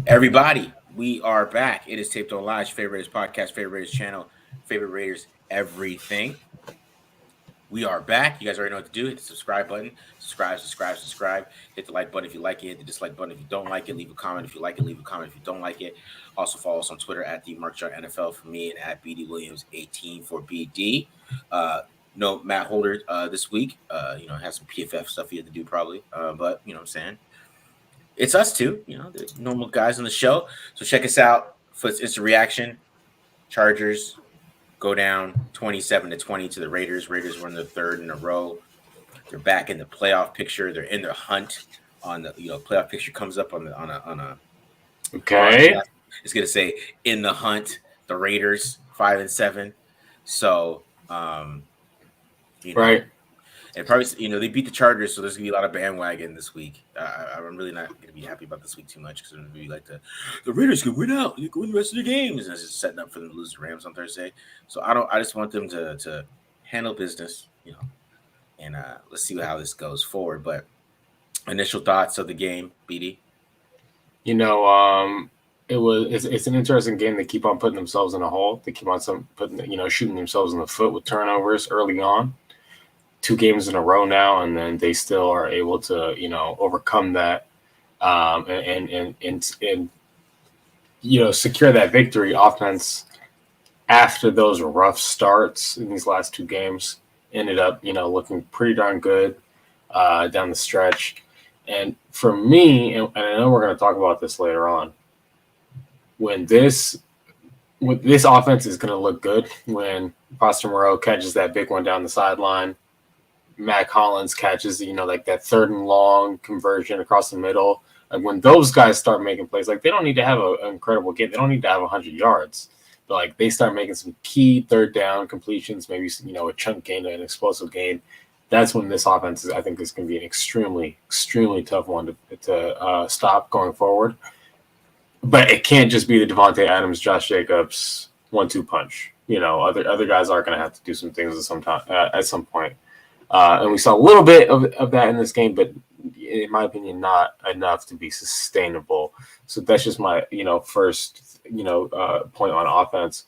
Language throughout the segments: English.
Everybody, we are back. It is Taped on Live, favorite Raiders podcast, favorite Raiders channel, favorite Raiders everything. We are back. You guys already know what to do. Hit the subscribe button. Subscribe. Hit the like button if you like it. Hit the dislike button if you don't like it. Leave a comment if you like it. Leave a comment if you don't like it. Also follow us on Twitter at the Markshot NFL for me and at BD Williams 18 for BD. No Matt Holder this week. Has some PFF stuff he had to do probably. But you know what I'm saying. It's us too, the normal guys on the show. So check us out for instant reaction. Chargers go down 27-20 to the Raiders. Raiders won their third in a row. They're back in the playoff picture. They're in the hunt on the playoff picture comes up on a okay. It's gonna say in the hunt. The Raiders 5-7. So right. And probably, they beat the Chargers, so there's going to be a lot of bandwagon this week. I'm really not going to be happy about this week too much because I'm going to be like the Raiders could win out. They could win the rest of the games. And it's just setting up for them to lose the Rams on Thursday. So I just want them to handle business, and let's see how this goes forward. But initial thoughts of the game, BD? It's an interesting game. They keep on putting themselves in a hole. They keep on shooting themselves in the foot with turnovers early on. 2 games in a row now, and then they still are able to, overcome that and secure that victory. Offense after those rough starts in these last 2 games ended up, looking pretty darn good down the stretch. And for me, and I know we're going to talk about this later on, when this offense is going to look good when Foster Moreau catches that big one down the sideline. Matt Collins catches, like that 3rd and long conversion across the middle. Like when those guys start making plays, like they don't need to have an incredible game. They don't need to have 100 yards. But like they start making some key 3rd down completions, maybe, a chunk gain, an explosive gain. That's when this offense, I think, is going to be an extremely, extremely tough one to stop going forward. But it can't just be the Devontae Adams, Josh Jacobs 1-2 punch. Other guys are going to have to do some things at some point. And we saw a little bit of that in this game, but in my opinion, not enough to be sustainable. So that's just my, first, point on offense.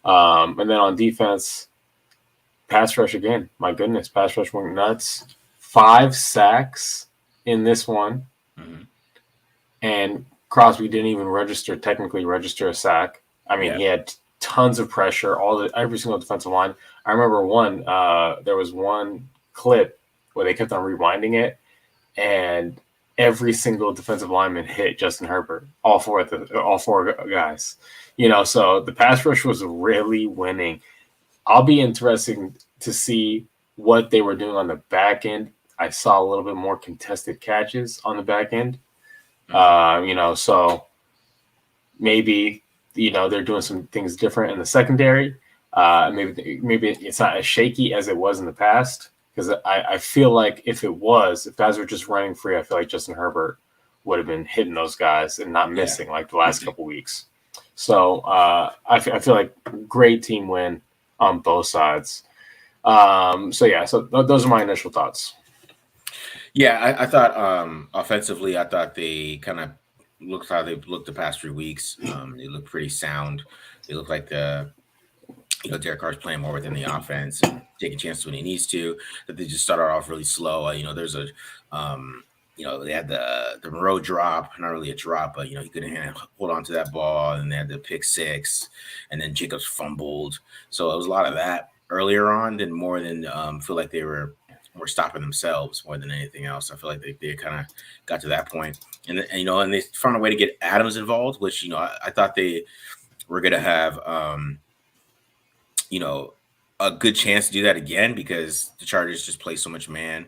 And then on defense, pass rush again. My goodness, pass rush went nuts. 5 sacks in this one. Mm-hmm. And Crosby didn't even technically register a sack. I mean, He had tons of pressure, every single defensive line. I remember there was one clip where they kept on rewinding it, and every single defensive lineman hit Justin Herbert, all 4 guys. So the pass rush was really winning. I'll be interested to see what they were doing on the back end. I saw a little bit more contested catches on the back end. So maybe they're doing some things different in the secondary. Maybe it's not as shaky as it was in the past, because I feel like if guys were just running free, I feel like Justin Herbert would have been hitting those guys and not missing like the last couple weeks. So I feel like great team win on both sides. So those are my initial thoughts. Yeah, I thought offensively, I thought they kind of looked how they looked the past 3 weeks. They look pretty sound. They look like Derek Carr's playing more within the offense and taking chances when he needs to. That they just started off really slow. There's a, they had the Moreau drop, not really a drop, but he couldn't hold on to that ball, and they had the pick 6, and then Jacobs fumbled. So it was a lot of that earlier on, more than feel like they were more stopping themselves more than anything else. I feel like they kind of got to that point, and they found a way to get Adams involved, which I thought they were going to have. A good chance to do that again, because the Chargers just play so much man,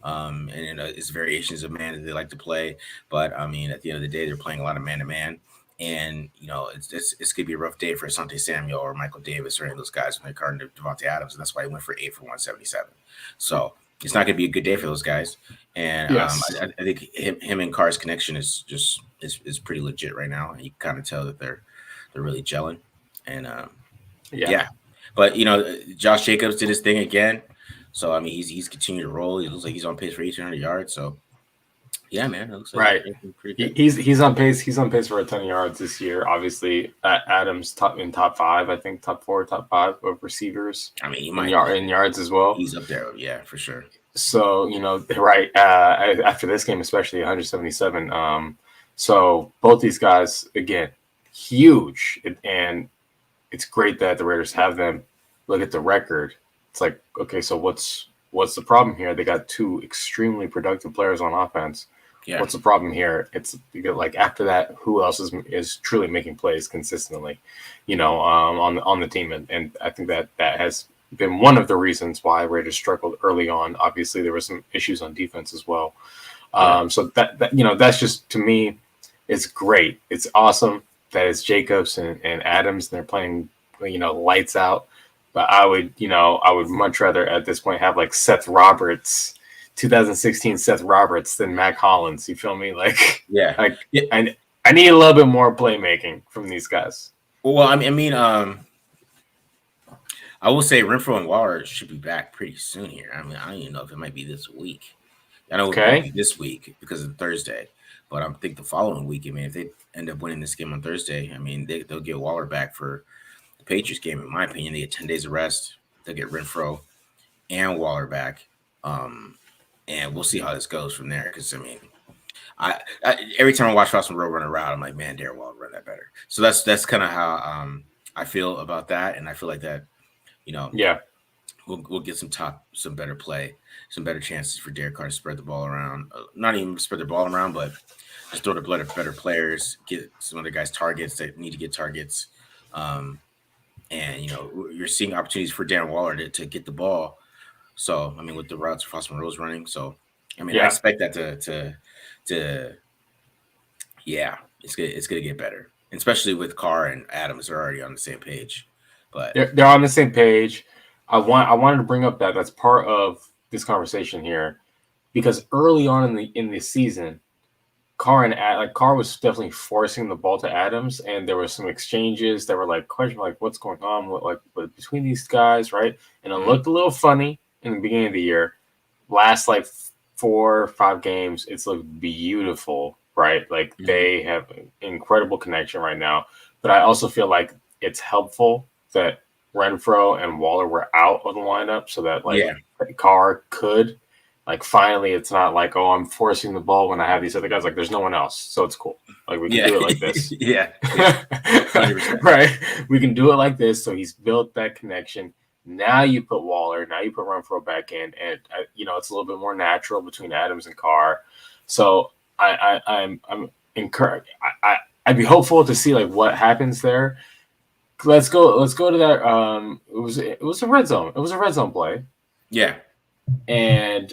and it's variations of man that they like to play. But I mean, at the end of the day, they're playing a lot of man to man, and it's gonna be a rough day for Asante Samuel or Michael Davis or any of those guys when they're guarding Devontae Adams, and that's why he went for 8 for 177. So it's not gonna be a good day for those guys. And yes. I think him and Carr's connection is pretty legit right now. You can kind of tell that they're really gelling, and yeah. But Josh Jacobs did his thing again, so I mean he's continued to roll. He looks like he's on pace for 1,800 yards. So Yeah, man, it looks like Right. it's pretty good. He's on pace. He's on pace for a ton of yards this year. Obviously, Adams top 5, I think top 4, top 5 of receivers. I mean, he in might in yards as well. He's up there, yeah, for sure. So right after this game, especially 177. So both these guys again, huge, and it's great that the Raiders have them. Look at the record. It's like, okay, so what's the problem here? They got 2 extremely productive players on offense. Yeah. What's the problem here? It's like after that, who else is truly making plays consistently, on the team, and I think that has been one of the reasons why Raiders struggled early on. Obviously, there were some issues on defense as well. So that that's just, to me, it's great. It's awesome that it's Jacobs and Adams, and they're playing, lights out. But I would much rather at this point have like Seth Roberts, 2016 Seth Roberts, than Mac Hollins. You feel me? Like, yeah, I need a little bit more playmaking from these guys. Well, I mean, I will say Renfrow and Waller should be back pretty soon here. I mean, I don't even know if it might be this week. I know it might be this week because of Thursday, but I think the following week, I mean, if they end up winning this game on Thursday, I mean, they'll get Waller back for the Patriots game. In my opinion, they get 10 days of rest. They'll get Renfrow and Waller back, and we'll see how this goes from there. Because I mean, I every time I watch Fossil Road run around, I'm like, man, Darren Waller run that better. So that's kind of how I feel about that, and I feel like that. Yeah, we'll get some better play, some better chances for Derek Carr to spread the ball around. Not even spread the ball around, but just throw to better players, get some other guys targets that need to get targets. And you're seeing opportunities for Darren Waller to get the ball. So I mean, with the routes Foster Monroe's running, so I mean, I expect that to it's gonna get better, especially with Carr and Adams are already on the same page. But they're on the same page. I wanted to bring up that's part of this conversation here, because early on in the season, Carr was definitely forcing the ball to Adams, and there were some exchanges that were like question, like what's going on between these guys, right? And it looked a little funny in the beginning of the year. Last 4 or 5 games, it's looked beautiful, right? Like they have an incredible connection right now. But I also feel like it's helpful that Renfrow and Waller were out of the lineup, so that Carr could finally, it's not like, oh, I'm forcing the ball when I have these other guys. Like, there's no one else, so it's cool. Like, we can do it like this. Yeah. Right. We can do it like this. So he's built that connection. Now you put Waller, now you put Renfrow back in, and it's a little bit more natural between Adams and Carr. So I'm encouraged. I'd be hopeful to see what happens there. Let's go to that. It was a red zone. It was a red zone play. Yeah. And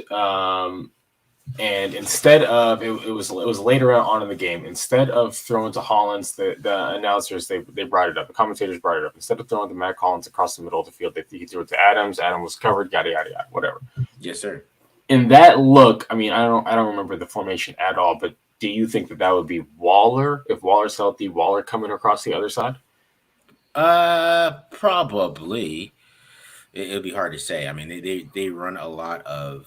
instead of it was later on in the game. Instead of throwing to Hollins, the announcers they brought it up. The commentators brought it up. Instead of throwing to Mac Hollins across the middle of the field, he threw it to Adams. Adam was covered. Yada yada yada. Whatever. Yes, sir. In that look, I mean, I don't remember the formation at all. But do you think that would be Waller if Waller's healthy? Waller coming across the other side? Probably. It'll be hard to say. I mean, they run a lot of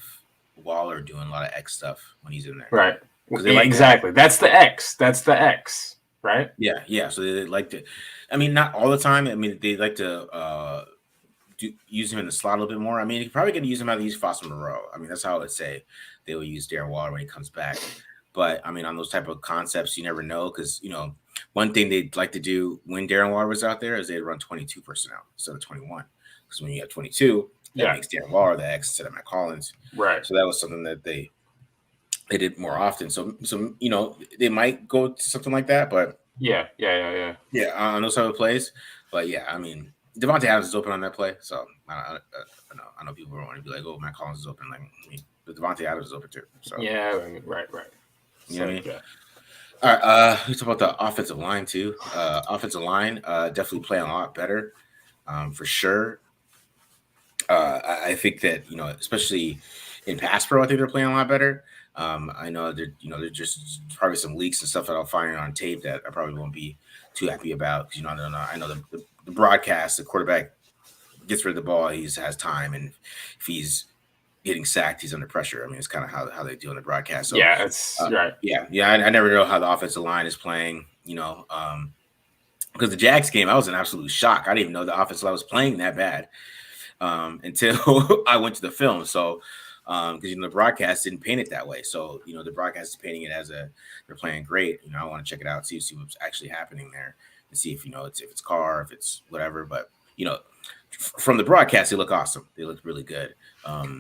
Waller doing a lot of X stuff when he's in there. Right. Exactly. That's the X. Right. Yeah. So they like to. I mean, not all the time. I mean, they like to use him in the slot a little bit more. I mean, you're probably going to use him how they use Foster Monroe. I mean, that's how I would say they will use Darren Waller when he comes back. But I mean, on those type of concepts, you never know, because one thing they'd like to do when Darren Waller was out there is they'd run 22 personnel instead of 21. Because when you have 22, that makes Darren Waller the X instead of Mac Hollins. Right. So that was something that they did more often. So they might go to something like that, but yeah, on those type of plays. But yeah, I mean, Devontae Adams is open on that play, so I know people want to be like, oh, Mac Hollins is open. Like, I mean, but Devontae Adams is open too. So yeah, right. You know what I mean? Yeah. All right, let's talk about the offensive line too. Offensive line definitely playing a lot better, for sure. I think that especially in pass pro, I think they're playing a lot better. I know there's just probably some leaks and stuff that I'll find on tape that I probably won't be too happy about, because I know the broadcast, the quarterback gets rid of the ball, he has time, and if he's getting sacked, he's under pressure. I mean, it's kind of how they do on the broadcast. So Yeah, it's right. Yeah. I never know how the offensive line is playing. Because the Jags game, I was in absolute shock. I didn't even know the offensive line was playing that bad until I went to the film. So, because the broadcast didn't paint it that way. So, the broadcast is painting it as they're playing great. I want to check it out, see what's actually happening there, and see if it's Carr, if it's whatever. But from the broadcast, they look awesome. They look really good.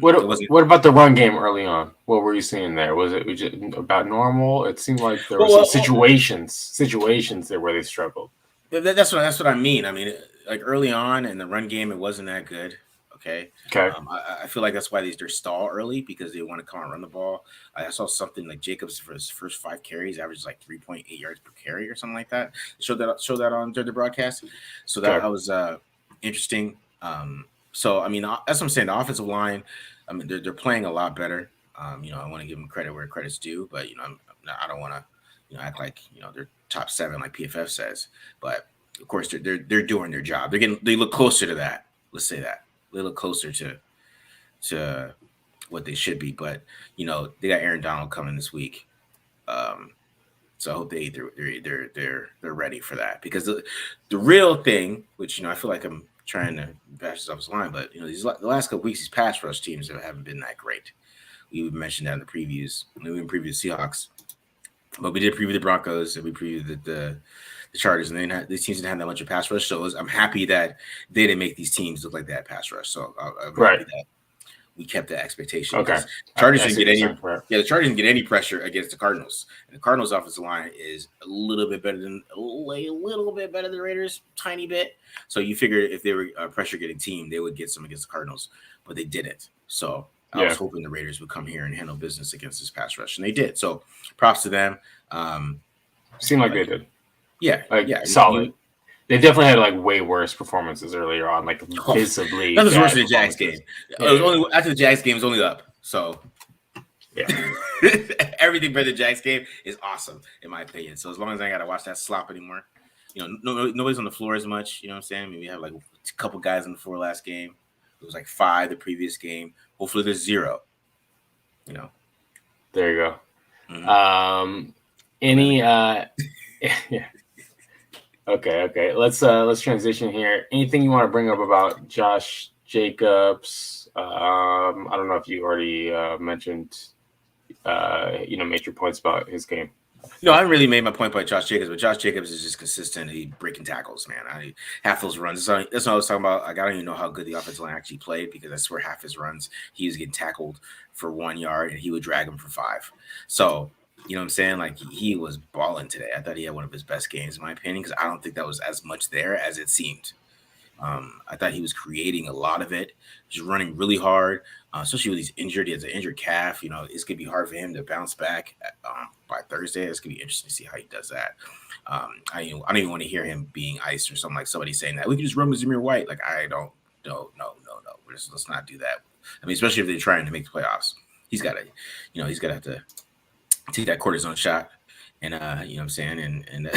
What about the run game early on? What were you seeing there? Was it just about normal? It seemed like there were some situations there where they struggled. That's what I mean. I mean, like early on in the run game, it wasn't that good. Okay. I feel like that's why they're stall early, because they want to come and run the ball. I saw something like Jacobs for his first 5 carries averages like 3.8 yards per carry or something like that. Show that on during the broadcast. So that was interesting. So I mean, that's what I'm saying. The offensive line, I mean, they're playing a lot better. I want to give them credit where credit's due, but I don't want to act like they're top 7 like PFF says. But of course, they're doing their job. They look closer to that. Let's say that they look closer to what they should be. But they got Aaron Donald coming this week. So I hope they're ready for that, because the real thing, which I feel like I'm trying to bash this off his line, but the last couple weeks, these pass rush teams haven't been that great. We mentioned that in the previews. We previewed the Seahawks, but we did preview the Broncos, and we previewed the Chargers, and these teams didn't have that much of pass rush. So I'm happy that they didn't make these teams look like that pass rush. So I'm happy that we kept that expectation. Okay. Chargers didn't get any. Yeah, the Chargers didn't get any pressure against the Cardinals, and the Cardinals' offensive line is a little bit better than the Raiders, tiny bit. So you figure if they were pressure getting team, they would get some against the Cardinals, but they didn't. So I was hoping the Raiders would come here and handle business against this pass rush, and they did. So props to them. Seemed like they did. Yeah, solid. They definitely had like way worse performances earlier on, like visibly. That was worse than the Jags game. It was only after the Jags game was only up. So everything better than the Jags game is awesome in my opinion. So as long as I got to watch that slop anymore, nobody's on the floor as much. You know what I'm saying? I mean, we have like a couple guys on the floor last game. It was like 5 the previous game. Hopefully there's 0. There you go. Mm-hmm. Yeah. Okay. Let's transition here. Anything you want to bring up about Josh Jacobs? I don't know if you already mentioned, made your points about his game. No, I haven't really made my point about Josh Jacobs, but Josh Jacobs is just consistent. He breaking tackles, man. Half those runs. That's what I was talking about. Like, I don't even know how good the offensive line actually played, because I swear half his runs he was getting tackled for 1 yard and he would drag him for 5. So, you know what I'm saying? Like, he was balling today. I thought he had one of his best games, in my opinion, because I don't think that was as much there as it seemed. I thought he was creating a lot of it, just running really hard, especially when he's injured. He has an injured calf. It's going to be hard for him to bounce back by Thursday. It's going to be interesting to see how he does that. I don't even want to hear him being iced or something, like somebody saying that we can just run with Zamir White. Like, I don't. No. Let's not do that. I mean, especially if they're trying to make the playoffs, he's got to, he's got to have to take that cortisone shot, and you know what I'm saying, and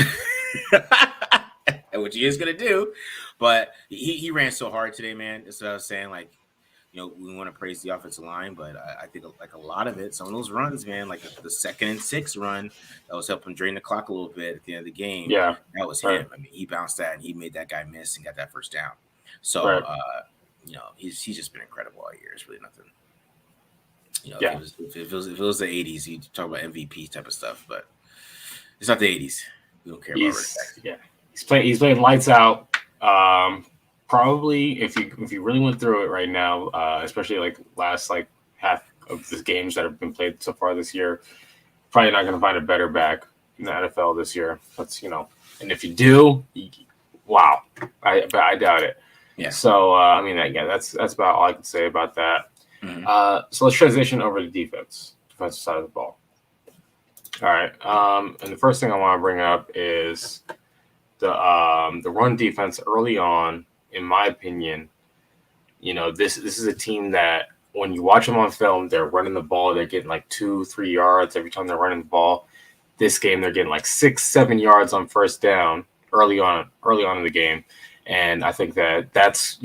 which he is going to do. But he ran so hard today, man. That's what I was saying. Like, we want to praise the offensive line, but I think like a lot of it, some of those runs, man, like the 2nd and 6 run that was helping drain the clock a little bit at the end of the game. Yeah, that was him. I mean, he bounced that and he made that guy miss and got that first down. So, he's just been incredible all year. It's really nothing. If it was the 80s, you'd talk about MVP type of stuff, but it's not the 80s. We don't care about respect. Yeah, he's playing lights out. Probably if you really went through it right now, especially like last like half of the games that have been played so far this year, probably not going to find a better back in the NFL this year. That's and if you do, wow, I doubt it. Yeah. So that's about all I can say about that. Mm-hmm. So let's transition over to defensive side of the ball. All right. And the first thing I want to bring up is the run defense early on. In my opinion, this is a team that when you watch them on film, they're running the ball. They're getting like 2-3 yards every time they're running the ball. This game, they're getting like 6-7 yards on first down early on in the game. And I think that's,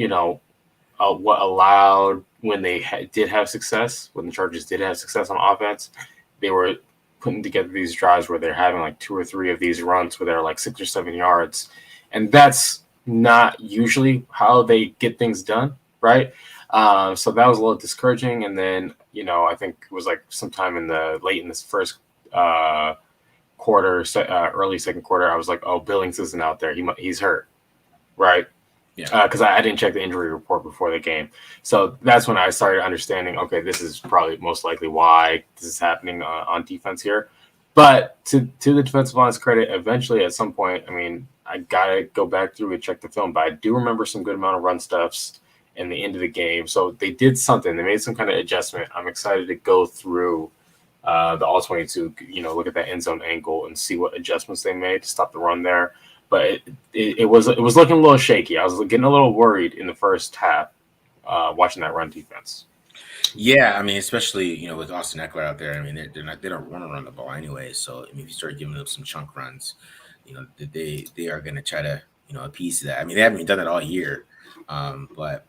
what allowed when they did have success, when the Chargers did have success on offense, they were putting together these drives where they're having like 2 or 3 of these runs where they're like 6 or 7 yards. And that's not usually how they get things done, right? So that was a little discouraging. And then, I think it was like sometime late in this first quarter, early second quarter, I was like, oh, Billings isn't out there. He's hurt, right? Yeah. Because I didn't check the injury report before the game. So that's when I started understanding, okay, this is probably most likely why this is happening on defense here. But to the defensive line's credit, eventually at some point, I mean, I got to go back through and check the film. But I do remember some good amount of run stuffs in the end of the game. So they did something. They made some kind of adjustment. I'm excited to go through the all-22, look at that end zone angle and see what adjustments they made to stop the run there. But it was looking a little shaky. I was getting a little worried in the first half watching that run defense. Yeah, I mean, especially with Austin Eckler out there. I mean, they don't want to run the ball anyway. So I mean, if you start giving up some chunk runs, they are going to try to appease that. I mean, they haven't done that all year, but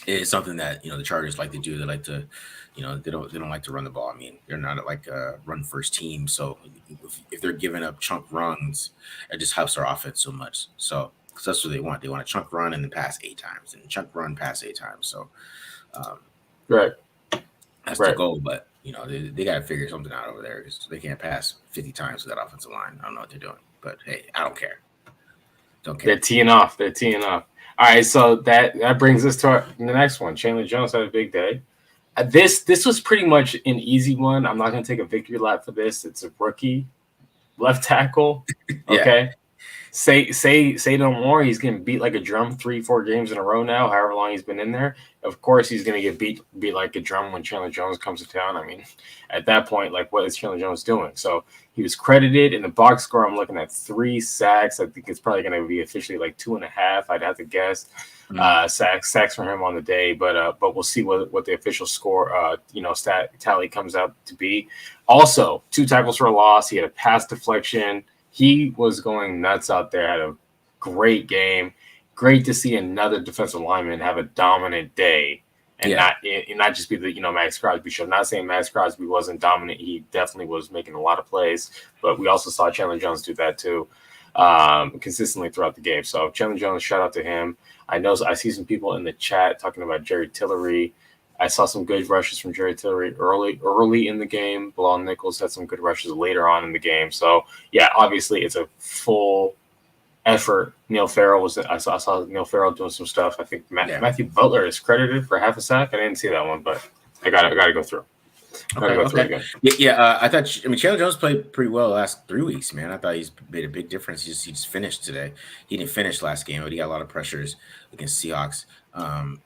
it is something that the Chargers like to do. They like to, they don't like to run the ball. I mean, they're not like a run first team. So if they're giving up chunk runs, it just helps their offense so much. So because that's what they want. They want a chunk run and then pass 8 times, and chunk run, pass 8 times. So right, that's the goal. But they got to figure something out over there because they can't pass 50 times with that offensive line. I don't know what they're doing, but hey, I don't care. Don't care. They're teeing off. All right, so that brings us to the next one. Chandler Jones had a big day. This was pretty much an easy one. I'm not going to take a victory lap for this. It's a rookie left tackle. Okay, say no more. He's getting beat like a drum 3-4 games in a row now. However long he's been in there, of course he's going to get beat like a drum when Chandler Jones comes to town. I mean, at that point, like what is Chandler Jones doing? So he was credited in the box score. I'm looking at 3 sacks. I think it's probably going to be officially like 2.5. I'd have to guess. Sacks for him on the day, but we'll see what the official score stat tally comes out to be. Also, 2 tackles for a loss. He had a pass deflection. He was going nuts out there. Had a great game. Great to see another defensive lineman have a dominant day and not just be the Max Crosby show. Not saying Max Crosby wasn't dominant. He definitely was making a lot of plays, but we also saw Chandler Jones do that too, consistently throughout the game. So Chandler Jones, shout out to him. I see some people in the chat talking about Jerry Tillery. I saw some good rushes from Jerry Tillery early in the game. Bilal Nichols had some good rushes later on in the game. So yeah, obviously it's a full effort. Neil Farrell I saw Neil Farrell doing some stuff. I think Matthew Butler is credited for half a sack. I didn't see that one, but I got to go through. Okay. I thought Chandler Jones played pretty well the last 3 weeks, man. I thought he's made a big difference. He just finished today. He didn't finish last game, but he got a lot of pressures against Seahawks. And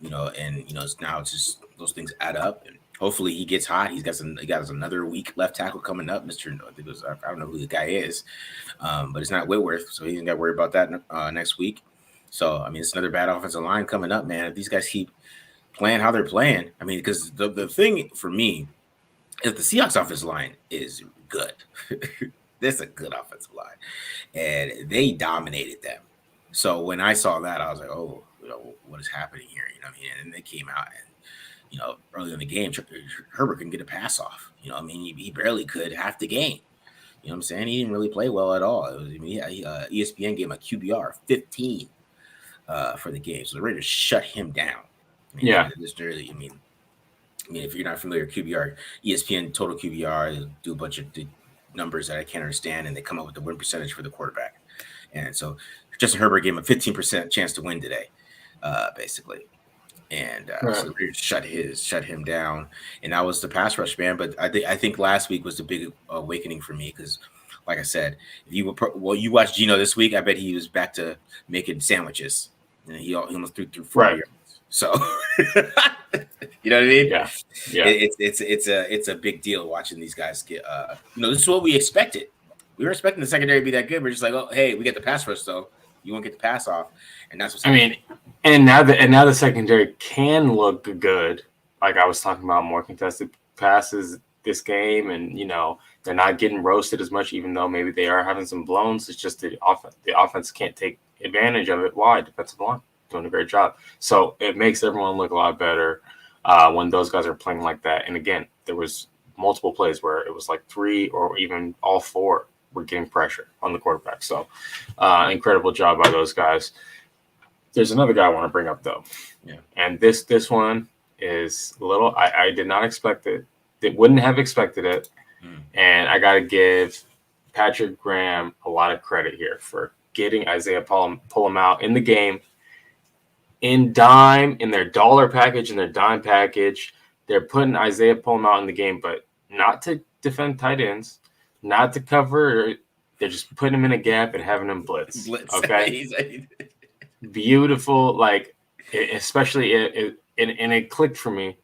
now it's just those things add up, and hopefully he gets hot. He got another week left tackle coming up. I don't know who the guy is, but it's not Whitworth, so he doesn't got to worry about that next week. So I mean, it's another bad offensive line coming up, man. If these guys keep playing how they're playing, I mean, because the thing for me is the Seahawks offensive line is good. That's a good offensive line, and they dominated them. So when I saw that, I was like, oh, what is happening here? I mean, and they came out and early in the game, Herbert couldn't get a pass off. I mean, he barely could half the game. You know what I'm saying? He didn't really play well at all. ESPN gave him a QBR 15 for the game, so the Raiders shut him down. I mean, if you're not familiar with QBR, ESPN total QBR, do a bunch of numbers that I can't understand, and they come up with the win percentage for the quarterback. And so Justin Herbert gave him a 15% chance to win today, basically. And so the Raiders shut him down, and that was the pass rush, man. But I think last week was the big awakening for me because, like I said, if you watched Geno this week, I bet he was back to making sandwiches, and he almost threw 4 yards. So you know what I mean? Yeah. It's a big deal watching these guys get. This is what we expected. We were expecting the secondary to be that good. We're just like, oh, hey, we get the pass rush though. You won't get the pass off, and that's what's happening. I mean, and now the secondary can look good. Like I was talking about, more contested passes this game, and they're not getting roasted as much, even though maybe they are having some blowns. It's just the offense can't take advantage of it. Why? Defensive line. doing a great job. So it makes everyone look a lot better when those guys are playing like that. And again, there was multiple plays where it was like 3 or even all 4 were getting pressure on the quarterback. So incredible job by those guys. There's another guy I want to bring up though. Yeah. And this one is a little, I did not expect it. Wouldn't have expected it. And I got to give Patrick Graham a lot of credit here for getting Isaiah Pola-Mao in the game in their dollar package, in their dime package. They're putting Isaiah Pola-Mao in the game, but not to defend tight ends, not to cover. They're just putting him in a gap and having him blitz. Okay. Beautiful. Like, especially it clicked for me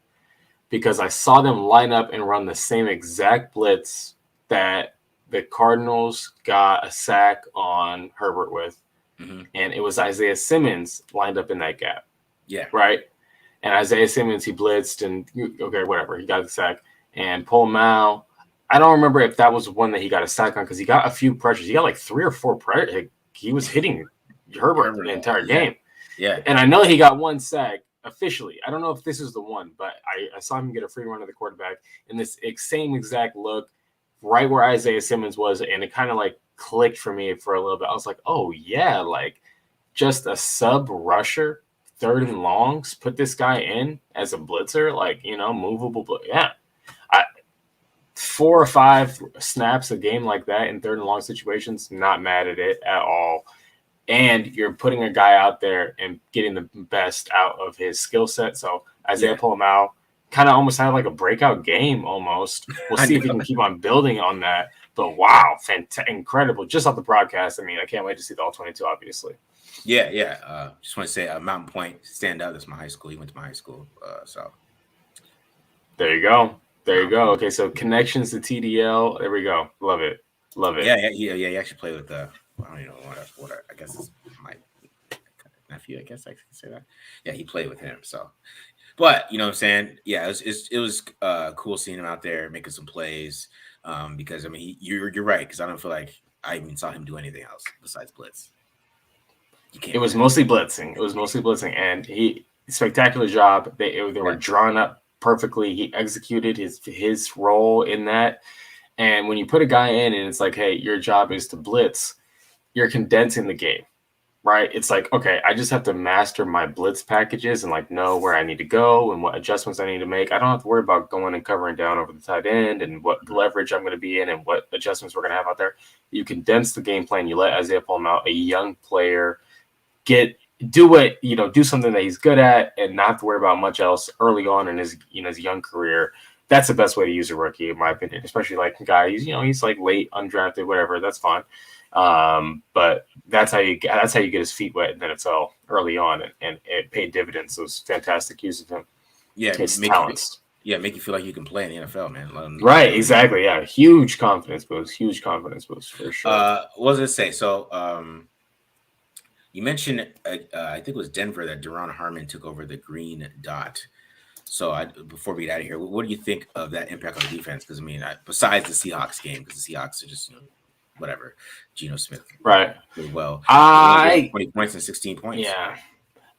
because I saw them line up and run the same exact blitz that the Cardinals got a sack on Herbert with. And it was Isaiah Simmons lined up in that gap. Yeah. Right. And Isaiah Simmons, he blitzed and okay, whatever. He got the sack. And Pola-Mao, I don't remember if that was one that he got a sack on because he got a few pressures. He got like 3 or 4 pressures. He was hitting Herbert the entire game. Yeah. And I know he got one sack officially. I don't know if this is the one, but I saw him get a free run of the quarterback in this same exact look right where Isaiah Simmons was. And it kind of like clicked for me for a little bit. I was like, oh, yeah, like just a sub rusher, 3rd and longs, put this guy in as a blitzer, like, movable. Yeah. 4 or 5 snaps a game like that in 3rd and long situations, not mad at it at all. And you're putting a guy out there and getting the best out of his skill set. So Isaiah Pola-Mao kind of almost had like a breakout game almost. We'll see if he can keep on building on that. But wow, incredible. Just off the broadcast. I mean, I can't wait to see the All-22, obviously. Yeah. Just want to say Mountain Point, stand up. That's my high school. He went to my high school. So there you go. Okay, so connections to TDL. There we go. Love it. Yeah. He actually played with I don't even know what I guess it's my nephew. I guess I can say that. Yeah, he played with him. So, but you know what I'm saying? Yeah, it was cool seeing him out there making some plays. Because I mean, you're right. Because I don't feel like I even saw him do anything else besides blitz. It was mostly blitzing, and he spectacular job. They were drawn up perfectly. He executed his role in that. And when you put a guy in and it's like, hey, your job is to blitz, you're condensing the game, right? It's like, okay, I just have to master my blitz packages and like know where I need to go and what adjustments I need to make. I don't have to worry about going and covering down over the tight end and what leverage I'm going to be in and what adjustments we're going to have out there. You condense the game plan. You let Isaiah Pola-Mao, a young player, do something that he's good at and not have to worry about much else early on in his young career. That's the best way to use a rookie, in my opinion, especially like a guy he's like late, undrafted, whatever. That's fine. But that's how you get his feet wet in the NFL early on, and it paid dividends. It was fantastic use of him. Yeah, his talents. Make you feel like you can play in the NFL, man. Right, exactly. Yeah, huge confidence boost for sure. What was it say? So, you mentioned I think it was Denver that Duron Harmon took over the green dot. So before we get out of here, what do you think of that impact on defense? Because I mean, besides the Seahawks game, because the Seahawks are just whatever. Geno Smith, right? Well, 20 points and 16 points. Yeah,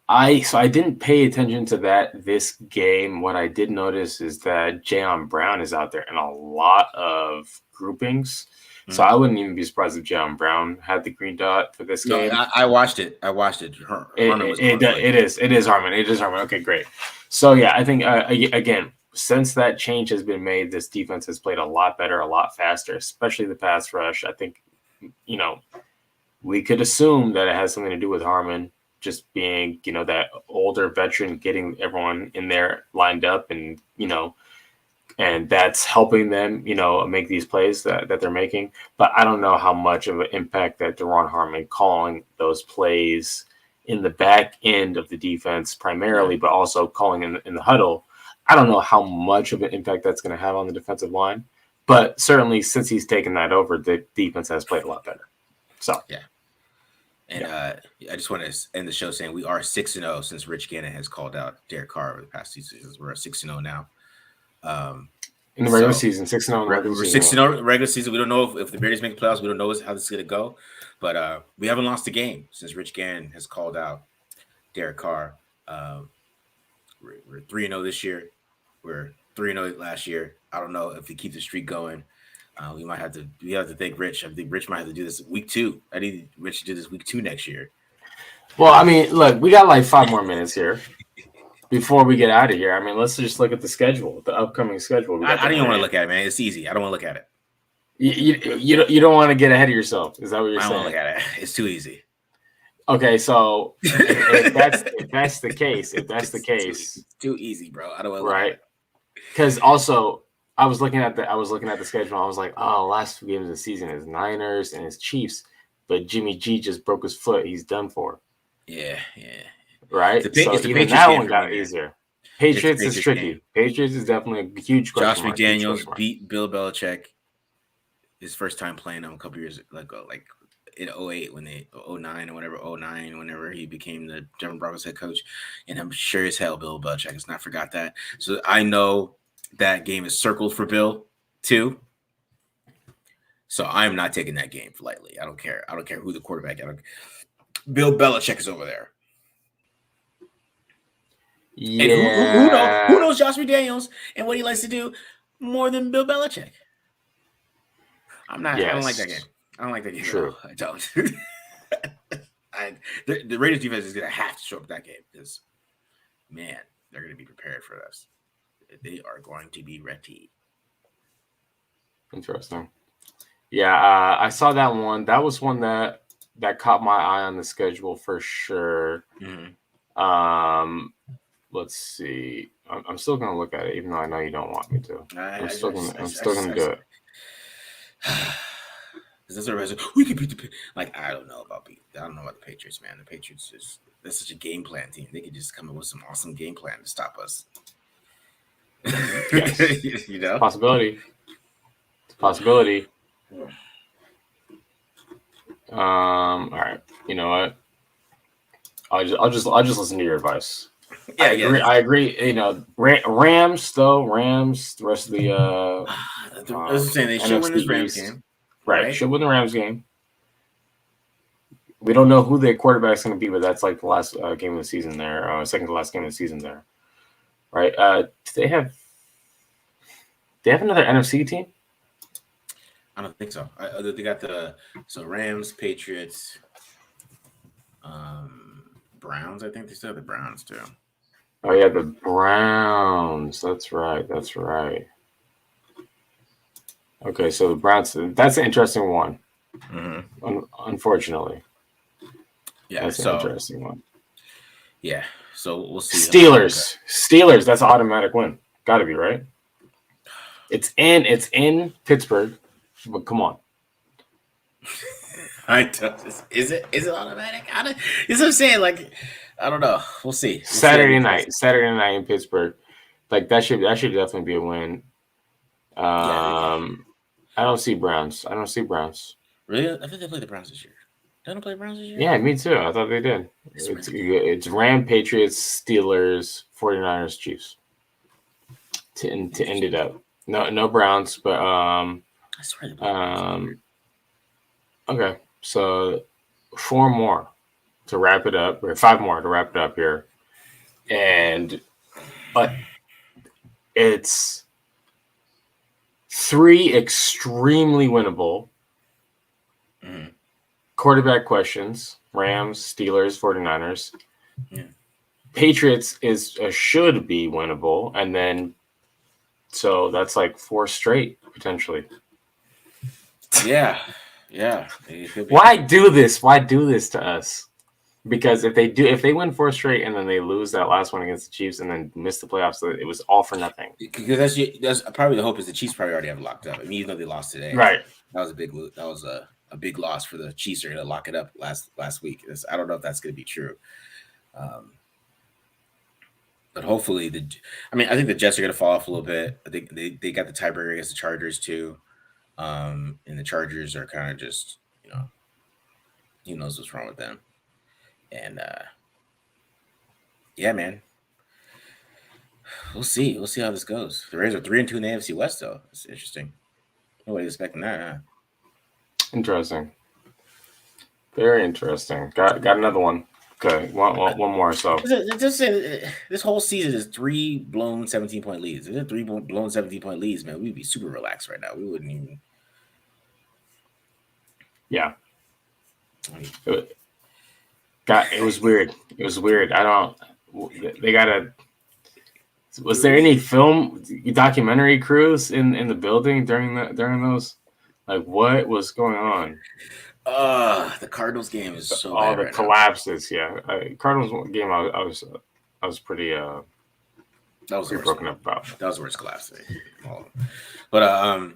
I didn't pay attention to that this game. What I did notice is that Jayon Brown is out there in a lot of groupings. So I wouldn't even be surprised if Jayon Brown had the green dot for this game. I watched it. It is Harmon. Okay, great. So yeah, I think again, since that change has been made, this defense has played a lot better, a lot faster, especially the pass rush. I think we could assume that it has something to do with Harmon just being that older veteran, getting everyone in there lined up, and and that's helping them, make these plays that they're making. But I don't know how much of an impact that Duron Harmon calling those plays in the back end of the defense primarily, but also calling in the huddle. I don't know how much of an impact that's going to have on the defensive line. But certainly since he's taken that over, the defense has played a lot better. So, yeah. And I just want to end the show saying we are 6-0 since Rich Gannon has called out Derek Carr over the past 2 seasons. We're at 6-0 now. In the regular season, 6-0 in the regular season. We're 6-0 regular season. We don't know if the Bears make the playoffs. We don't know how this is going to go. But we haven't lost a game since Rich Gannon has called out Derek Carr. We're 3-0 this year. We're 3-0 last year. I don't know if we keep the streak going. We have to thank Rich. I think Rich might have to do this week 2. I need Rich to do this week 2 next year. Well, I mean, look, we got like 5 more minutes here before we get out of here. I mean, let's just look at the schedule, the upcoming schedule. I don't even want to look at it, man. It's easy. I don't want to look at it. You don't want to get ahead of yourself. Is that what you're saying? I don't want to look at it. It's too easy. Okay, so if that's the case, it's too easy, bro. I don't want to look at it. Because also I was looking at the schedule. I was like, oh, last 2 games of the season is Niners and it's Chiefs, but Jimmy G just broke his foot. He's done for. Yeah. Right. So even that one got easier. Patriots is tricky. Game. Patriots is definitely a huge question. Josh McDaniels beat Bill Belichick his first time playing him a couple years like in 08 when they 09 or whatever 09 whenever he became the Denver Broncos head coach, and I'm sure as hell Bill Belichick has not forgot that. So I know that game is circled for Bill too. So I'm not taking that game lightly. I don't care who the quarterback is. Bill Belichick is over there. Yeah. And who knows Josh McDaniels and what he likes to do more than Bill Belichick? I'm not. Yes. I don't like that game. I don't like that game. True. I don't. The Raiders defense is going to have to show up that game because, man, they're going to be prepared for this. They are going to be ready. Interesting. Yeah, I saw that one. That was one that caught my eye on the schedule for sure. Mm-hmm. Let's see. I'm still going to look at it, even though I know you don't want me to. I'm still going to do it. Because that's we could beat the I don't know about the Patriots, man. The Patriots they're such a game plan team. They could just come up with some awesome game plan to stop us. Yes. You know, possibility. It's a possibility. All right. You know what? I'll just listen to your advice. Yeah, I agree. You know, Rams. The rest of the. I was saying they should win this Rams game. Right, should win the Rams game. We don't know who their quarterback's going to be, but that's like the last game of the season there, second to last game of the season there. Right? Do they have another NFC team? I don't think so. They got Rams, Patriots, Browns. I think they still have the Browns too. Oh yeah, the Browns. That's right. Okay, so the Browns. That's an interesting one. Mm-hmm. Unfortunately. Yeah, that's an interesting one. Yeah, so we'll see. Steelers. That's an automatic win. Got to be right. It's in Pittsburgh, but come on. Is it automatic? That's what I'm saying. I don't know. We'll see. Saturday night in Pittsburgh. That should definitely be a win. I don't see Browns. Really? I think they played the Browns this year. Didn't they play the Browns this year? Yeah, me too. I thought they did. It's Rams, Patriots, Steelers, 49ers, Chiefs. To end it up. No Browns, but I swear okay. So 4 more to wrap it up, or 5 more to wrap it up here. But it's 3 extremely winnable quarterback questions: Rams, Steelers, 49ers. Yeah. Patriots is should be winnable, and then so that's 4 straight potentially. Yeah. Why do this? Why do this to us? Because if they win 4 straight and then they lose that last one against the Chiefs and then miss the playoffs, so it was all for nothing. Because that's probably the hope is the Chiefs probably already have it locked up. I mean, even though they lost today, right? That was a big loss for the Chiefs. Are going to lock it up last week. I don't know if that's going to be true. But hopefully I think the Jets are going to fall off a little bit. I think they got the tiebreaker against the Chargers too. And the Chargers are kind of just, who knows what's wrong with them. And yeah, man, we'll see. We'll see how this goes. The Raiders are 3-2 in the AFC West, though. It's interesting. Nobody's expecting that. Huh? Interesting. Very interesting. Got another one. Okay, one more. So This whole season is 3 blown 17-point leads. If it's 3 blown 17-point leads, man, we'd be super relaxed right now. We wouldn't even. Yeah. It was weird. It was weird. They gotta. Was there any film documentary crews in the building during those? Like, what was going on? The Cardinals game is so all bad the right collapses. Now. Yeah, Cardinals game. I was pretty that was pretty broken up about. That was the worst collapse. But all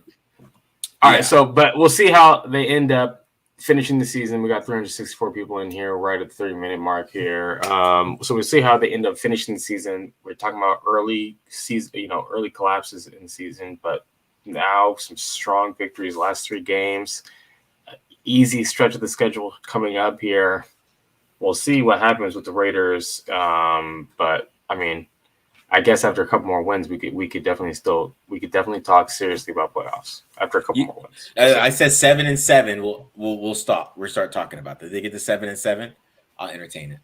right. So, but we'll see how they end up finishing the season. We got 364 people in here, right at the 30-minute mark here. So we'll see how they end up finishing the season. We're talking about early season, early collapses in the season, but now some strong victories. Last 3 games. Easy stretch of the schedule coming up here. We'll see what happens with the Raiders. But I mean, I guess after a couple more wins, we could definitely talk seriously about playoffs after a couple more wins. I said 7-7. We'll stop. We'll start talking about that. If they get to 7-7, I'll entertain it.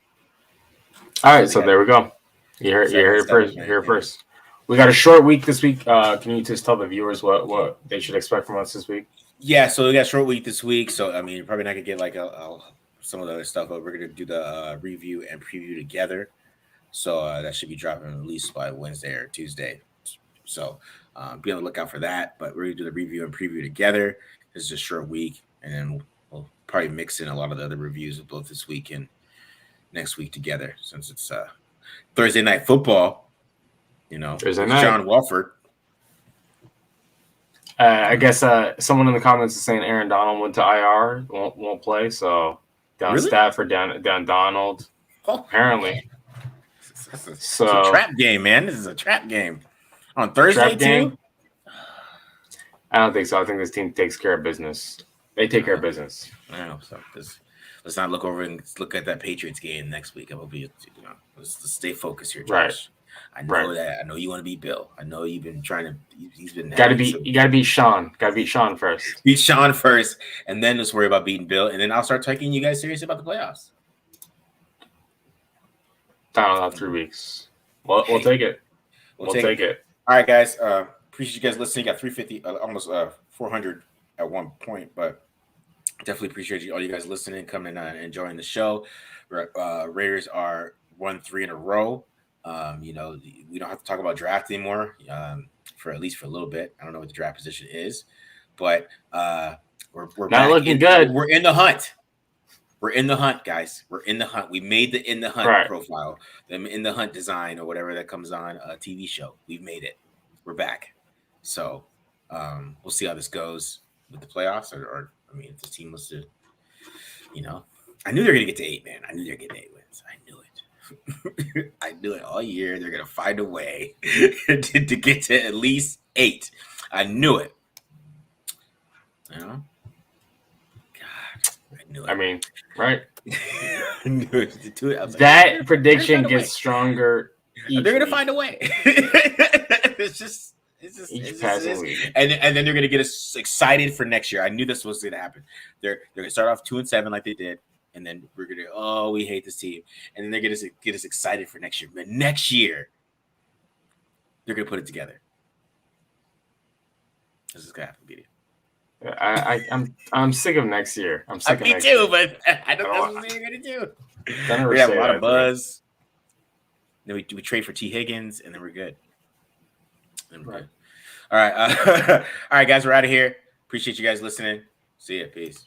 All right, so there we go. You heard it first. Here first. We got a short week this week. Can you just tell the viewers what they should expect from us this week? Yeah, so we got a short week this week. So I mean, you're probably not gonna get like some of the other stuff, but we're gonna do the review and preview together. So that should be dropping at least by Wednesday or Tuesday. So be on the lookout for that. But we're gonna do the review and preview together. This is a short week, and then we'll probably mix in a lot of the other reviews of both this week and next week together, since it's Thursday night football. Thursday night. John Walford. I guess someone in the comments is saying Aaron Donald went to IR, won't play. So down Really? Stafford, down Donald. Oh. Apparently. It's a trap game, man. This is a trap game on Thursday too. I don't think so. I think this team takes care of business. They take care of business. I hope so. Let's not look over and look at that Patriots game next week. I will be, let's stay focused here, Josh. Right. I know that. I know you want to beat Bill. I know you've been trying to. He's been. You got to beat Sean. Got to beat Sean first. Beat Sean first, and then let's worry about beating Bill, and then I'll start taking you guys serious about the playoffs. I don't know, 3 weeks. We'll take it. We'll take it. All right, guys. Appreciate you guys listening. You got 350, almost 400 at one point, but definitely appreciate all you guys listening, coming and enjoying the show. Raiders are 1-3 in a row. We don't have to talk about draft anymore for at least for a little bit. I don't know what the draft position is, but we're not looking good. We're in the hunt. We're in the hunt, guys. We're in the hunt. We made the in the hunt profile, the in the hunt design or whatever that comes on a TV show. We've made it. We're back. So we'll see how this goes with the playoffs. Or I mean, if the team was to, I knew they were gonna get to 8, man. I knew they were getting 8 wins. I knew it. I knew it all year. They're gonna find a way to get to at least 8. I knew it. God, I knew it. I mean, right? I knew it. That prediction gets stronger. They're gonna find a way. It's just and then they're gonna get us excited for next year. I knew this was gonna happen. They're gonna start off 2-7 like they did. And then we're gonna, we hate this team. And then they're gonna get us excited for next year. But next year, they're gonna put it together. This is gonna happen, BD. I'm sick of next year. I'm sick of next year. Me too, but I don't know what they're gonna do. We have a lot of buzz. Then we trade for T. Higgins, and then we're good. All right, all right, guys, we're out of here. Appreciate you guys listening. See ya. Peace.